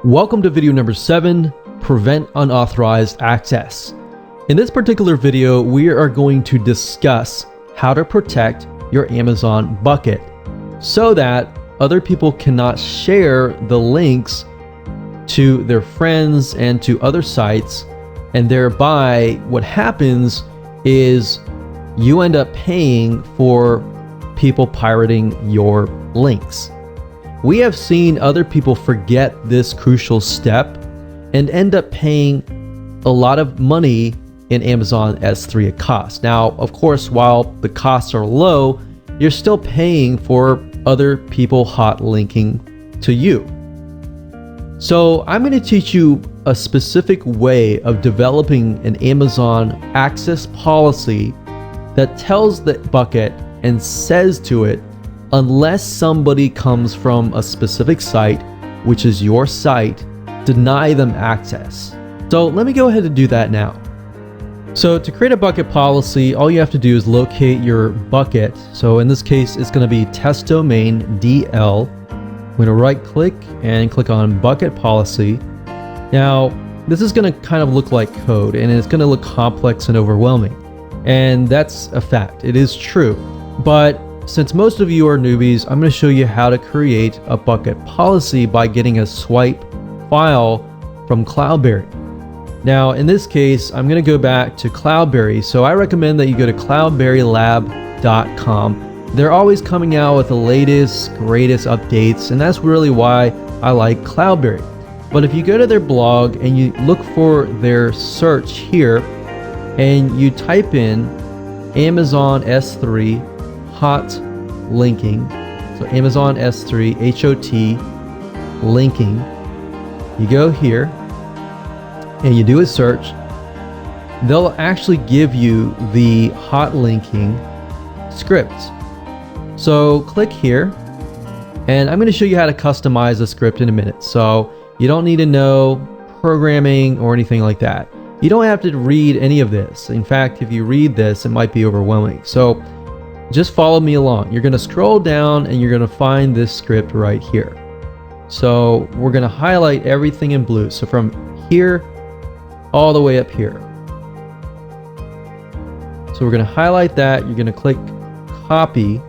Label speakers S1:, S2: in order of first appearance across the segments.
S1: Welcome to video number 7, Prevent Unauthorized Access. In this particular video, we are going to discuss how to protect your Amazon bucket so that other people cannot share the links to their friends and to other sites, and thereby what happens is you end up paying for people pirating your links. We have seen other people forget this crucial step and end up paying a lot of money in Amazon S3 at cost. Now, of course, while the costs are low, you're still paying for other people hot linking to you. So I'm going to teach you a specific way of developing an Amazon access policy that tells the bucket and says to it, unless somebody comes from a specific site, which is your site, deny them access. So let me go ahead and do that now. So to create a bucket policy, all you have to do is locate your bucket. So in this case, it's going to be test domain DL. I'm going to right click and click on bucket policy. Now, this is going to kind of look like code, and it's going to look complex and overwhelming. And that's a fact. It is true. But since most of you are newbies, I'm going to show you how to create a bucket policy by getting a swipe file from Cloudberry. Now, in this case, I'm going to go back to Cloudberry. So I recommend that you go to cloudberrylab.com. They're always coming out with the latest, greatest updates, and that's really why I like Cloudberry. But if you go to their blog and you look for their search here, and you type in Amazon S3 hot linking, so Amazon S3 HOT linking, you go here and you do a search, they'll actually give you the hot linking script. So click here, and I'm going to show you how to customize the script in a minute. So you don't need to know programming or anything like that. You don't have to read any of this. In fact, if you read this, it might be overwhelming. So just follow me along. You're going to scroll down and you're going to find this script right here. So we're going to highlight everything in blue. So from here all the way up here. So we're going to highlight that. You're going to click copy,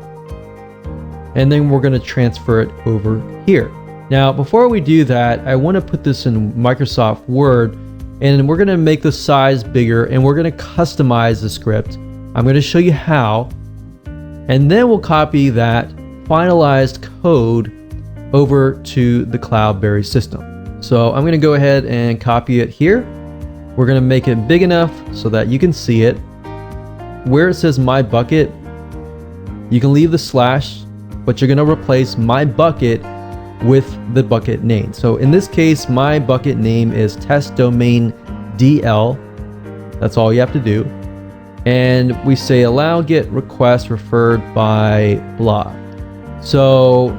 S1: and then we're going to transfer it over here. Now, before we do that, I want to put this in Microsoft Word, and we're going to make the size bigger, and we're going to customize the script. I'm going to show you how, and then we'll copy that finalized code over to the Cloudberry system. So I'm going to go ahead and copy it here. We're going to make it big enough so that you can see it. Where it says my bucket, you can leave the slash, but you're going to replace my bucket with the bucket name. So in this case, my bucket name is test domain DL. That's all you have to do. And we say allow get request referred by blah. So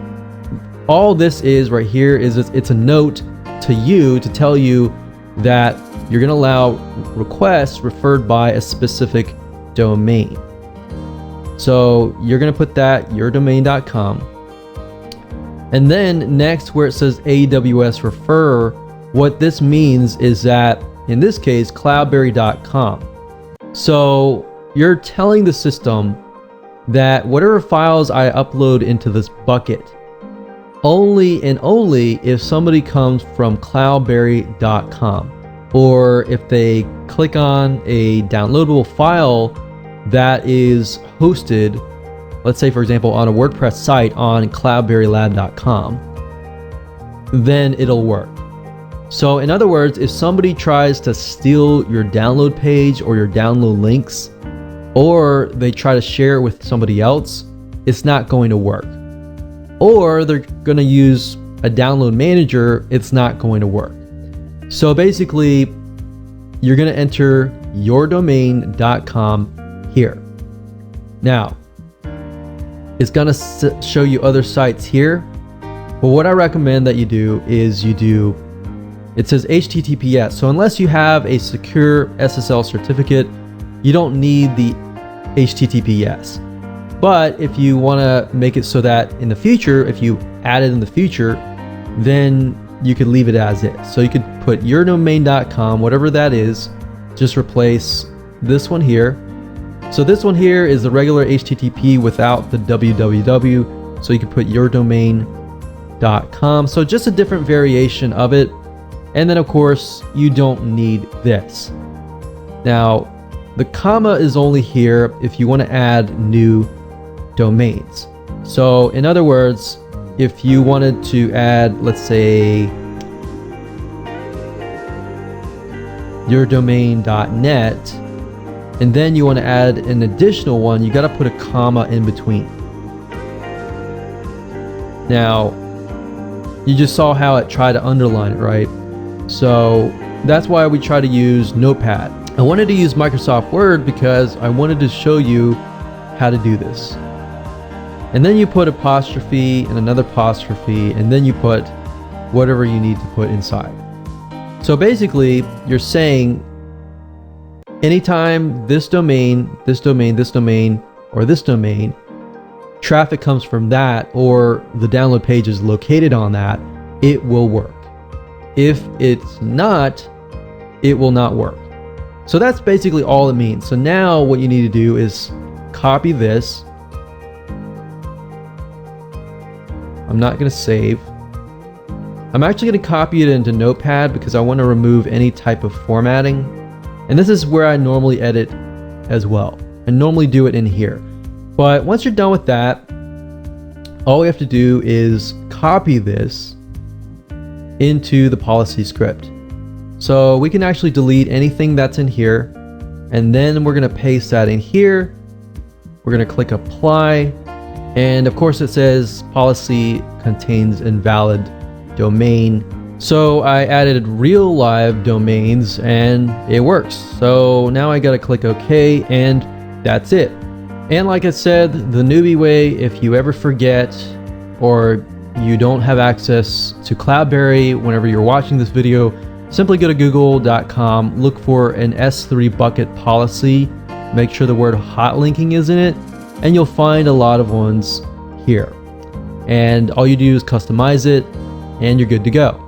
S1: all this is right here is it's a note to you to tell you that you're going to allow requests referred by a specific domain. So you're going to put that yourdomain.com. And then next, where it says AWS refer, what this means is that in this case, cloudberry.com. So you're telling the system that whatever files I upload into this bucket, only and only if somebody comes from cloudberry.com, or if they click on a downloadable file that is hosted, let's say for example on a WordPress site on cloudberrylab.com, then it'll work. So in other words, if somebody tries to steal your download page or your download links, or they try to share it with somebody else, it's not going to work. Or they're going to use a download manager, it's not going to work. So basically, you're going to enter yourdomain.com here. Now, it's going to show you other sites here, but what I recommend that you do is it says HTTPS. So unless you have a secure SSL certificate, you don't need the HTTPS. But if you want to make it so that in the future, if you add it in the future, then you could leave it as is. So you could put yourdomain.com, whatever that is, just replace this one here. So this one here is the regular HTTP without the www. So you can put yourdomain.com. So just a different variation of it. And then of course, you don't need this. Now, the comma is only here if you want to add new domains. So in other words, if you wanted to add, let's say, yourdomain.net, and then you want to add an additional one, you got to put a comma in between. Now, you just saw how it tried to underline it, right? So that's why we try to use Notepad. I wanted to use Microsoft Word because I wanted to show you how to do this. And then you put apostrophe and another apostrophe, and then you put whatever you need to put inside. So basically, you're saying anytime this domain, this domain, this domain, or this domain, traffic comes from that, or the download page is located on that, it will work. If it's not, it will not work. So that's basically all it means. So now what you need to do is copy this. I'm not going to save. I'm actually going to copy it into Notepad because I want to remove any type of formatting. And this is where I normally edit as well. I normally do it in here. But once you're done with that, all we have to do is copy this into the policy script. So we can actually delete anything that's in here. And then we're going to paste that in here. We're going to click apply. And of course it says policy contains invalid domain. So I added real live domains and it works. So now I gotta click OK, and that's it. And like I said, the newbie way, if you ever forget or you don't have access to Cloudberry whenever you're watching this video, simply go to google.com, look for an S3 bucket policy, make sure the word hot linking is in it, and you'll find a lot of ones here. And all you do is customize it and you're good to go.